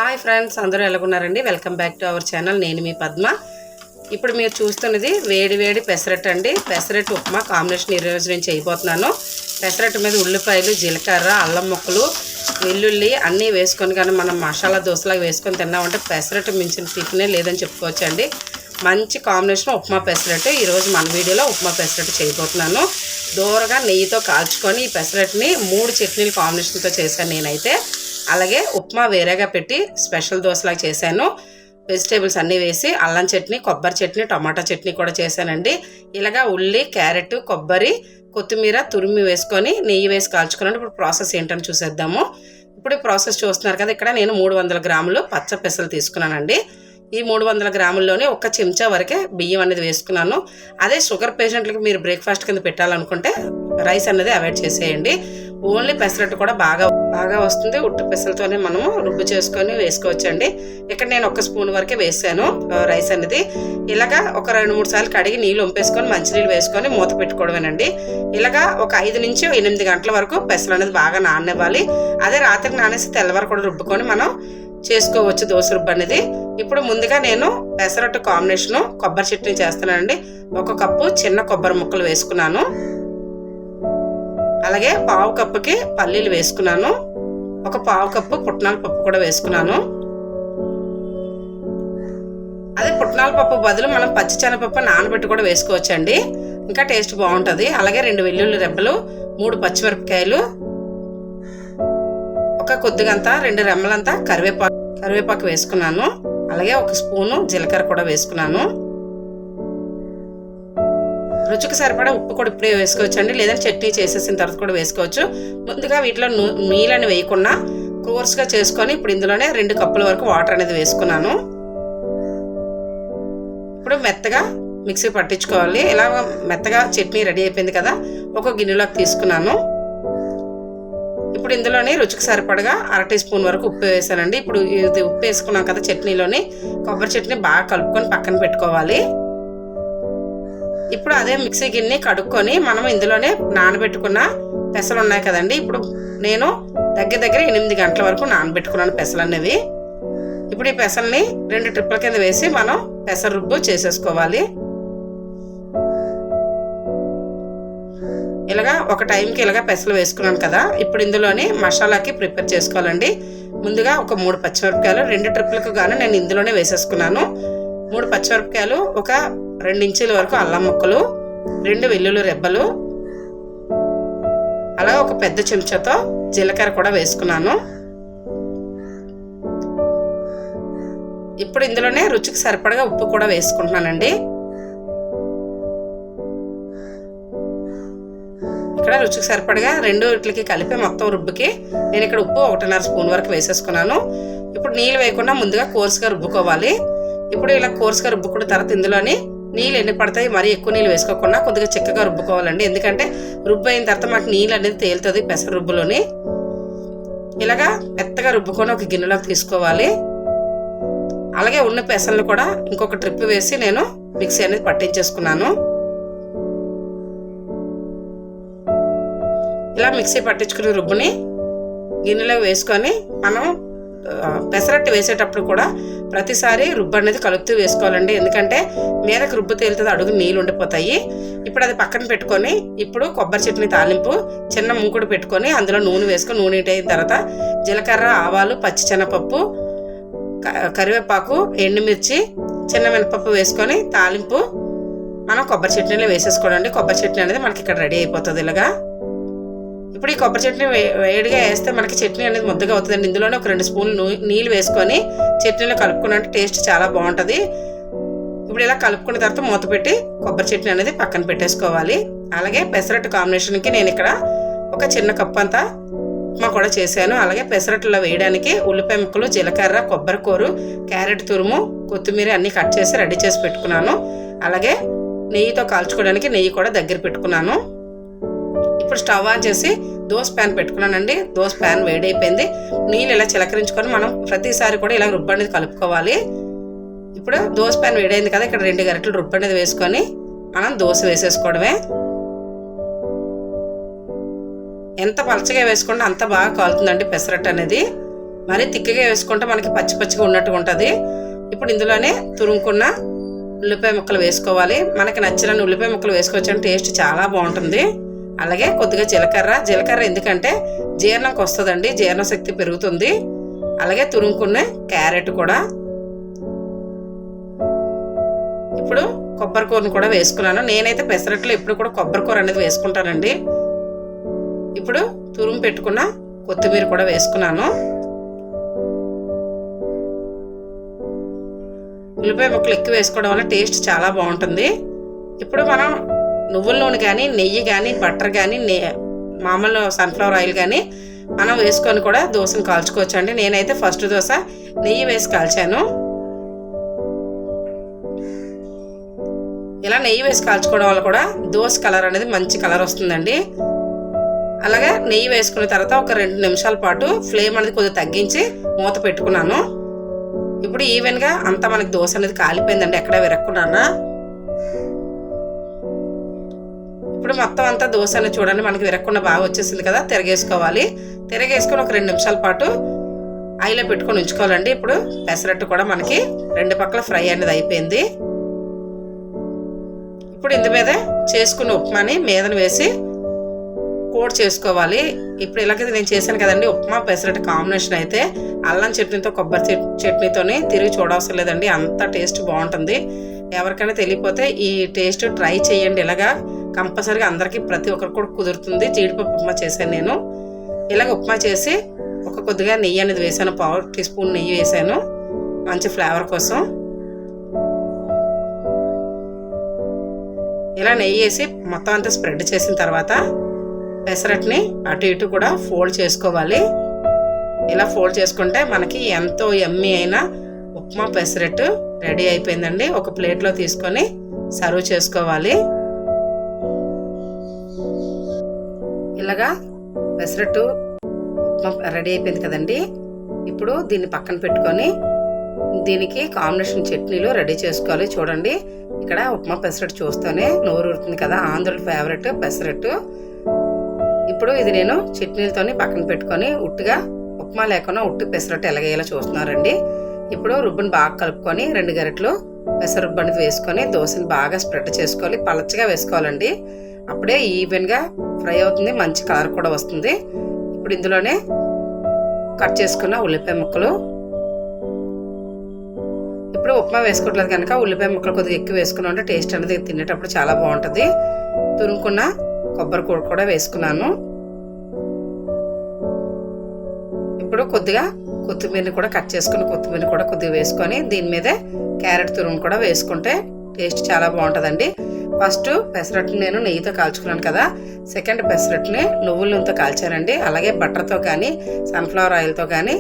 Hi friends, అందరూ ఎలాగున్నారండి? Welcome back to our channel. నేను మీ పద్మ. ఇప్పుడు మీరు చూస్తున్నది వేడి వేడి పెసరట్టు అండి. పెసరట్టు ఉప్మా కాంబినేషన్ ఈరోజు నేను చేయబోతున్నాను. పెసరట్టు మీద ఉల్లిపాయలు, జీలకర్ర, అల్లం ముక్కలు, వెల్లుల్లి అన్నీ వేసుకొని కానీ మనం మసాలా దోశలాగా వేసుకొని తిన్నామంటే పెసరట్టు మించిన టిఫినే లేదని చెప్పుకోవచ్చండి. మంచి కాంబినేషన్ ఉప్మా పెసరట్టు. ఈరోజు మన వీడియోలో ఉప్మా పెసరట్టు చేయబోతున్నాను. దూరగా నెయ్యితో కాల్చుకొని ఈ పెసరట్టుని 3 చట్నీల కాంబినేషన్తో చేశాను నేనైతే. అలాగే ఉప్మా వేరేగా పెట్టి స్పెషల్ దోశలాగా చేశాను. వెజిటేబుల్స్ అన్నీ వేసి అల్లం చట్నీ, కొబ్బరి చట్నీ, టమాటా చట్నీ కూడా చేశానండి. ఇలాగా ఉల్లి, క్యారెట్, కొబ్బరి, కొత్తిమీర తురిమి వేసుకొని నెయ్యి వేసి కాల్చుకున్నాను. ఇప్పుడు ప్రాసెస్ ఏంటని చూసేద్దాము. ఇప్పుడు ప్రాసెస్ చూస్తున్నారు కదా, ఇక్కడ నేను 300 గ్రాములు పచ్చ పెసలు తీసుకున్నానండి. ఈ 300 గ్రాముల్లోనే 1 చెంచా వరకే బియ్యం అనేది వేసుకున్నాను. అదే షుగర్ పేషెంట్లకి మీరు బ్రేక్ఫాస్ట్ కింద పెట్టాలనుకుంటే రైస్ అనేది అవాయిడ్ చేసేయండి. ఓన్లీ పెసరట్టు కూడా బాగా వస్తుంది. ఉట్టు పెసలతోనే మనము రుబ్బు చేసుకొని వేసుకోవచ్చండి. ఇక్కడ నేను 1 స్పూన్ వరకే వేసాను రైస్ అనేది. ఇలాగా ఒక 2-3 సార్లు కడిగి నీళ్ళు వంపేసుకొని మంచినీళ్ళు వేసుకొని మూత పెట్టుకోవడమేనండి. ఇలాగా ఒక 5 నుంచి 8 గంటల వరకు పెసలు అనేది బాగా నాననివ్వాలి. అదే రాత్రికి నానేసి తెల్లవారు కూడా రుబ్బుకొని మనం చేసుకోవచ్చు దోశ రుబ్బు అనేది. ఇప్పుడు ముందుగా నేను పెసరట్టు కాంబినేషను కొబ్బరి చట్నీ చేస్తున్నానండి. 1 కప్పు చిన్న కొబ్బరి ముక్కలు వేసుకున్నాను. అలాగే 1/2 కప్పుకి పల్లీలు వేసుకున్నాను. 1/4 కప్పు పుట్నాల పప్పు కూడా వేసుకున్నాను. అదే పుట్నాల పప్పు బదులు మనం పచ్చిశనగపప్పు నానబెట్టి కూడా వేసుకోవచ్చండి, ఇంకా టేస్ట్ బాగుంటుంది. అలాగే 2 వెల్లుల్లి రెబ్బలు, 3 పచ్చిమిరపకాయలు, ఒక కొద్దిగంతా 2 రెమ్మలంతా కరివేపాకు వేసుకున్నాను. అలాగే 1 స్పూను జీలకర్ర కూడా వేసుకున్నాను. రుచికి సరిపడా ఉప్పు కూడా ఇప్పుడే వేసుకోవచ్చండి, లేదంటే చట్నీ చేసేసిన తర్వాత కూడా వేసుకోవచ్చు. ముందుగా వీటిలో నీళ్ళని వేయకుండా కోర్స్గా చేసుకొని ఇప్పుడు ఇందులోనే 2 కప్పుల వరకు వాటర్ అనేది వేసుకున్నాను. ఇప్పుడు మెత్తగా మిక్సీ పట్టించుకోవాలి. ఇలా మెత్తగా చట్నీ రెడీ అయిపోయింది కదా, ఒక గిన్నెలోకి తీసుకున్నాను. ఇప్పుడు ఇందులోని రుచికి సరిపడగా 1/2 టీ స్పూన్ వరకు ఉప్పు వేసానండి. ఇప్పుడు ఇది ఉప్పు వేసుకున్నాం కదా చట్నీలోని, కొబ్బరి చట్నీ బాగా కలుపుకొని పక్కన పెట్టుకోవాలి. ఇప్పుడు అదే మిక్సీ గిన్నె కడుక్కొని మనం ఇందులోనే నానబెట్టుకున్న పెసలు ఉన్నాయి కదండి. ఇప్పుడు నేను దగ్గర 8 గంటల వరకు నానబెట్టుకున్నాను పెసలు అనేవి. ఇప్పుడు ఈ పెసల్ని 2 ట్రిప్పుల కింద వేసి మనం పెసర రుబ్బు చేసేసుకోవాలి. ఇలాగా ఒక టైంకి ఇలాగా పెసలు వేసుకున్నాను కదా, ఇప్పుడు ఇందులోనే మసాలాకి ప్రిపేర్ చేసుకోవాలండి. ముందుగా ఒక 3 పచ్చిమిరపకాయలు 2 ట్రిప్పులకు గాను నేను ఇందులోనే వేసేసుకున్నాను. 3 పచ్చిమిరపకాయలు, ఒక 2 ఇంచుల వరకు అల్లం ముక్కలు, 2 వెల్లుల్లి రెబ్బలు, అలా ఒక పెద్ద చెంచాతో జీలకర్ర కూడా వేసుకున్నాను. ఇప్పుడు ఇందులోనే రుచికి సరిపడగా ఉప్పు కూడా వేసుకుంటున్నానండి. ఇక్కడ రుచికి సరిపడగా 2 వీటికి కలిపి మొత్తం రుబ్బుకి నేను ఇక్కడ ఉప్పు 1.5 స్పూన్ వరకు వేసేసుకున్నాను. ఇప్పుడు నీళ్ళు వేయకుండా ముందుగా కోర్సుగా రుబ్బుకోవాలి. ఇప్పుడు ఇలా కోర్సుగా రుబ్బుకున్న తర్వాత ఇందులోని నీళ్ళు ఎన్ని పడతాయి, మరీ ఎక్కువ నీళ్ళు వేసుకోకుండా కొద్దిగా చిక్కగా రుబ్బుకోవాలండి. ఎందుకంటే రుబ్బు అయిన తర్వాత మనకు నీళ్ళు అనేది తేలుతుంది పెసర రుబ్బులోని. ఇలాగా మెత్తగా రుబ్బుకొని ఒక గిన్నెలోకి తీసుకోవాలి. అలాగే ఉన్న పెసలను కూడా ఇంకొక ట్రిప్ వేసి నేను మిక్సీ అనేది పట్టించేసుకున్నాను. ఇలా మిక్సీ పట్టించుకునే రుబ్బుని గిన్నెలో వేసుకొని మనం పెసరట్టు వేసేటప్పుడు కూడా ప్రతిసారి రుబ్బు అనేది కలుపుతూ వేసుకోవాలండి. ఎందుకంటే మీదకి రుబ్బు తేలుతుంది, అడుగు నీళ్ళు ఉండిపోతాయి. ఇప్పుడు అది పక్కన పెట్టుకొని ఇప్పుడు కొబ్బరి చట్నీ తాలింపు చిన్న మూకుడు పెట్టుకొని అందులో నూనె వేసుకొని నూనె హీట్ అయిన తర్వాత జీలకర్ర, ఆవాలు, పచ్చిశనగపప్పు, కరివేపాకు, ఎండుమిర్చి, చిన్న మినపప్పు వేసుకొని తాలింపు మనం కొబ్బరి చట్నీలో వేసేసుకోవడండి. కొబ్బరి చట్నీ అనేది మనకి ఇక్కడ రెడీ అయిపోతుంది. ఇలాగా ఇప్పుడు ఈ కొబ్బరి చట్నీ వేడిగా వేస్తే మనకి చట్నీ అనేది ముద్దగా అవుతుందండి. ఇందులోనే ఒక 2 స్పూన్లు నీళ్ళు వేసుకొని చట్నీలో కలుపుకున్నట్టు టేస్ట్ చాలా బాగుంటుంది. ఇప్పుడు ఇలా కలుపుకున్న తర్వాత మూత పెట్టి కొబ్బరి చట్నీ అనేది పక్కన పెట్టేసుకోవాలి. అలాగే పెసరట్టు కాంబినేషన్కి నేను ఇక్కడ ఒక చిన్న కప్పు అంతా ఉప్మా కూడా చేశాను. అలాగే పెసరట్టులో వేయడానికి ఉల్లిపాయ ముక్కలు, జీలకర్ర, కొబ్బరి కూర, క్యారెట్ తురుము, కొత్తిమీర అన్నీ కట్ చేసి రెడీ చేసి పెట్టుకున్నాను. అలాగే నెయ్యితో కాల్చుకోవడానికి నెయ్యి కూడా దగ్గర పెట్టుకున్నాను. ఇప్పుడు స్టవ్ ఆన్ చేసి దోశ ప్యాన్ పెట్టుకున్నానండి. దోశ ప్యాన్ వేడైపోయింది. నీళ్ళు ఇలా చిలకరించుకొని మనం ప్రతిసారి కూడా ఇలా రుబ్బు అనేది కలుపుకోవాలి. ఇప్పుడు దోశ ప్యాన్ వేడైంది కదా, ఇక్కడ 2 గరిటెలు రుబ్బు అనేది వేసుకొని మనం దోశ వేసేసుకోవడమే. ఎంత పలచగా వేసుకుంటే అంత బాగా కాలుతుందండి పెసరట్టు అనేది. మరీ తిక్కగా వేసుకుంటే మనకి పచ్చి పచ్చిగా ఉన్నట్టుగా ఉంటుంది. ఇప్పుడు ఇందులోనే తురుముకున్న ఉల్లిపాయ ముక్కలు వేసుకోవాలి. మనకి నచ్చిన ఉల్లిపాయ ముక్కలు వేసుకోవచ్చు, టేస్ట్ చాలా బాగుంటుంది. అలాగే కొద్దిగా జీలకర్ర ఎందుకంటే జీర్ణంకి వస్తుందండి, జీర్ణశక్తి పెరుగుతుంది. అలాగే తురుముకున్న క్యారెట్ కూడా. ఇప్పుడు కొబ్బరి కూరను కూడా వేసుకున్నాను. నేనైతే పెసరట్లో ఎప్పుడు కూడా కొబ్బరి కూర అనేది వేసుకుంటానండి. ఇప్పుడు తురుము పెట్టుకున్న కొత్తిమీర కూడా వేసుకున్నాను. ఉల్లిపాయ ముక్కలు ఎక్కువ వేసుకోవడం వల్ల టేస్ట్ చాలా బాగుంటుంది. ఇప్పుడు మనం నువ్వుల నూనె కానీ, నెయ్యి కానీ, బటర్ కానీ, మామూలు సన్ఫ్లవర్ ఆయిల్ కానీ మనం వేసుకొని కూడా దోశను కాల్చుకోవచ్చు అండి. నేనైతే ఫస్ట్ దోశ నెయ్యి వేసి కాల్చాను. ఇలా నెయ్యి వేసి కాల్చుకోవడం వల్ల కూడా దోశ కలర్ అనేది మంచి కలర్ వస్తుందండి. అలాగే నెయ్యి వేసుకున్న తర్వాత ఒక 2 నిమిషాల పాటు ఫ్లేమ్ అనేది కొద్దిగా తగ్గించి మూత పెట్టుకున్నాను. ఇప్పుడు ఈవెన్గా అంతా మనకి దోశ అనేది కాలిపోయిందండి, ఎక్కడ విరక్కున్నానా. ఇప్పుడు మొత్తం అంతా దోశ అనేది చూడండి మనకి విరక్కుండా బాగా వచ్చేసింది కదా. తిరగేసుకోవాలి. తిరగేసుకొని ఒక 2 నిమిషాల పాటు ఆయిల్లో పెట్టుకొని ఉంచుకోవాలండి. ఇప్పుడు పెసరట్టు కూడా మనకి 2 పక్కల ఫ్రై అనేది అయిపోయింది. ఇప్పుడు ఇందు మీద చేసుకున్న ఉప్మాని మీదన వేసి కోడ్ చేసుకోవాలి. ఇప్పుడు ఇలాగైతే నేను చేశాను కదండి, ఉప్మా పెసరట్టు కాంబినేషన్ అయితే అల్లం చట్నీతో కొబ్బరి చట్నీతోనే తిరిగి చూడవసరం లేదండి, అంత టేస్ట్ బాగుంటుంది. ఎవరికైనా తెలియకపోతే ఈ టేస్ట్ ట్రై చేయండి. ఇలాగా కంపల్సరీగా అందరికీ ప్రతి ఒక్కరికి కూడా కుదురుతుంది. జీడిపప్పు ఉప్మా చేశాను నేను. ఇలాగ ఉప్మా చేసి కొద్దిగా నెయ్యి అనేది వేసాను, 1/2 టీ స్పూన్ నెయ్యి వేసాను మంచి ఫ్లేవర్ కోసం. ఇలా నెయ్యి వేసి మొత్తం అంతా స్ప్రెడ్ చేసిన తర్వాత పెసరట్ని అటు ఇటు కూడా ఫోల్డ్ చేసుకోవాలి. ఇలా ఫోల్డ్ చేసుకుంటే మనకి ఎంతో యమ్మీ అయిన ఉప్మా పెసరట్టు రెడీ అయిపోయిందండి. ఒక ప్లేట్లో తీసుకొని సర్వ్ చేసుకోవాలి. ఇలాగా పెసరట్టు ఉప్మా రెడీ అయిపోయింది కదండి. ఇప్పుడు దీన్ని పక్కన పెట్టుకొని దీనికి కాంబినేషన్ చట్నీలు రెడీ చేసుకోవాలి. చూడండి ఇక్కడ ఉప్మా పెసరట్టు చూస్తూనే నోరు ఊరుతుంది కదా, ఆంధ్రుల ఫేవరెట్ పెసరట్టు. ఇప్పుడు ఇది నేను చట్నీలతోని పక్కన పెట్టుకొని ఉట్టుగా ఉప్మా లేకుండా ఉట్టు పెసరట్టు ఎలాగేలా చూస్తున్నారండి. ఇప్పుడు రుబ్బుని బాగా కలుపుకొని 2 గరిటెలు పెసర రుబ్బు అనేది వేసుకొని దోశని బాగా స్ప్రెడ్ చేసుకోవాలి. పలచగా వేసుకోవాలండి, అప్పుడే ఈవెన్గా ఫ్రై అవుతుంది, మంచి కలర్ కూడా వస్తుంది. ఇప్పుడు ఇందులోనే కట్ చేసుకున్న ఉల్లిపాయ ముక్కలు, ఇప్పుడు ఉప్మా వేసుకోవట్లేదు కనుక ఉల్లిపాయ ముక్కలు కొద్దిగా ఎక్కువ వేసుకున్నాం అంటే టేస్ట్ అనేది తినేటప్పుడు చాలా బాగుంటుంది. తురుముకున్న కొబ్బరి కూర కూడా వేసుకున్నాను. ఇప్పుడు కొద్దిగా కొత్తిమీరని కూడా కట్ చేసుకుని కొత్తిమీర కూడా కొద్దిగా వేసుకొని దీని మీదే క్యారెట్ తురుము కూడా వేసుకుంటే టేస్ట్ చాలా బాగుంటుందండి. ఫస్ట్ పెసరట్టుని నేను నెయ్యితో కాల్చుకున్నాను కదా, సెకండ్ పెసరట్టుని నువ్వుల నూనెతో కాల్చానండి. అలాగే బటర్తో కానీ సన్ఫ్లవర్ ఆయిల్తో కానీ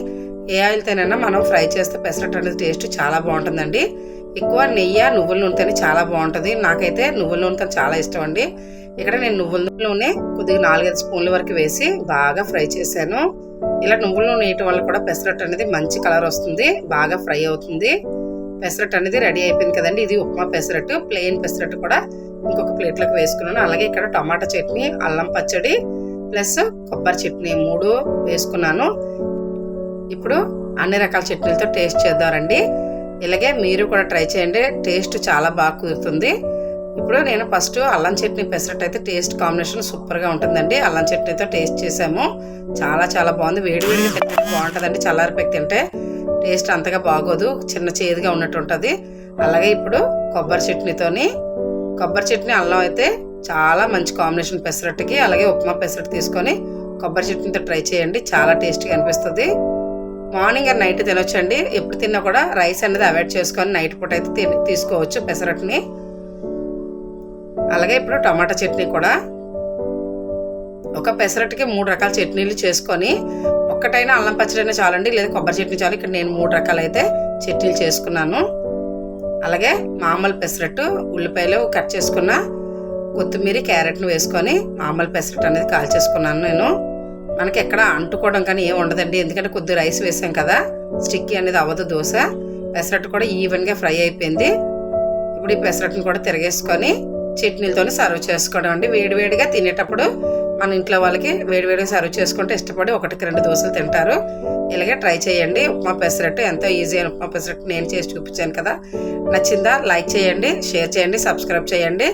ఏ ఆయిల్తోనైనా మనం ఫ్రై చేస్తే పెసరట్టు అనేది టేస్ట్ చాలా బాగుంటుందండి. ఎక్కువ నెయ్యి నువ్వుల నూనెతోనే చాలా బాగుంటుంది. నాకైతే నువ్వుల నూనెతో చాలా ఇష్టం అండి. ఇక్కడ నేను నువ్వుల నూనె కొద్దిగా 4-5 స్పూన్ల వరకు వేసి బాగా ఫ్రై చేశాను. ఇలా నువ్వుల నూనె వేయటం వల్ల కూడా పెసరట్టు అనేది మంచి కలర్ వస్తుంది, బాగా ఫ్రై అవుతుంది. పెసరట్టు అనేది రెడీ అయిపోయింది కదండి. ఇది ఉప్మా పెసరట్టు. ప్లెయిన్ పెసరట్టు కూడా ఇంకొక ప్లేట్లోకి వేసుకున్నాను. అలాగే ఇక్కడ టమాటా చట్నీ, అల్లం పచ్చడి ప్లస్ కొబ్బరి చట్నీ 3 వేసుకున్నాను. ఇప్పుడు అన్ని రకాల చట్నీలతో టేస్ట్ చేద్దామండి. ఇలాగే మీరు కూడా ట్రై చేయండి, టేస్ట్ చాలా బాగా కుదురుతుంది. ఇప్పుడు నేను ఫస్ట్ అల్లం చట్నీ పెసరట్టు అయితే టేస్ట్ కాంబినేషన్ సూపర్గా ఉంటుందండి. అల్లం చట్నీతో టేస్ట్ చేసాము, చాలా చాలా బాగుంది. వేడివేడిగా తింటే బాగుంటుందండి, చల్లారిపోయి తింటే టేస్ట్ అంతగా బాగోదు, చిన్న చేదుగా ఉన్నట్టు ఉంటుంది. అలాగే ఇప్పుడు కొబ్బరి చట్నీతోని, కొబ్బరి చట్నీ అల్లం అయితే చాలా మంచి కాంబినేషన్ పెసరట్టుకి. అలాగే ఉప్మా పెసరట్టు తీసుకొని కొబ్బరి చట్నీతో ట్రై చేయండి, చాలా టేస్టీగా అనిపిస్తుంది. మార్నింగ్ అండ్ నైట్ తినొచ్చండి. ఎప్పుడు తిన్నా కూడా రైస్ అనేది అవాయిడ్ చేసుకొని నైట్ పూట అయితే తీసుకోవచ్చు పెసరట్టుని. అలాగే ఇప్పుడు టమాటా చట్నీ కూడా, ఒక పెసరట్టుకి 3 రకాల చట్నీలు చేసుకొని ఒక్కటైనా అల్లం పచ్చడి అయినా చాలండి, లేదా కొబ్బరి చట్నీ చాలు. ఇక్కడ నేను 3 రకాలు అయితే చట్నీలు చేసుకున్నాను. అలాగే మామూలు పెసరట్టు, ఉల్లిపాయలు కట్ చేసుకున్న కొత్తిమీర క్యారెట్ను వేసుకొని మామూలు పెసరట్టు అనేది కాల్చేసుకున్నాను నేను. మనకి ఎక్కడ అంటుకోవడం కానీ ఏమి ఉండదండి, ఎందుకంటే కొద్ది రైస్ వేసాం కదా, స్టిక్కీ అనేది అవ్వదు దోశ. పెసరట్టు కూడా ఈవెన్గా ఫ్రై అయిపోయింది. ఇప్పుడు ఈ పెసరట్టును కూడా తిరగేసుకొని చట్నీలతో సర్వ్ చేసుకోవడం అండి. వేడివేడిగా తినేటప్పుడు మన ఇంట్లో వాళ్ళకి వేడివేడిగా సర్వ్ చేసుకుంటే ఇష్టపడి 1-2 దోశలు తింటారు. ఇలాగే ట్రై చేయండి. ఉప్మా పెసరట్టు ఎంతో ఈజీ అయిన ఉప్మా పెసరట్టు నేను చేసి చూపించాను కదా. నచ్చిందా? లైక్ చేయండి, షేర్ చేయండి, సబ్స్క్రైబ్ చేయండి.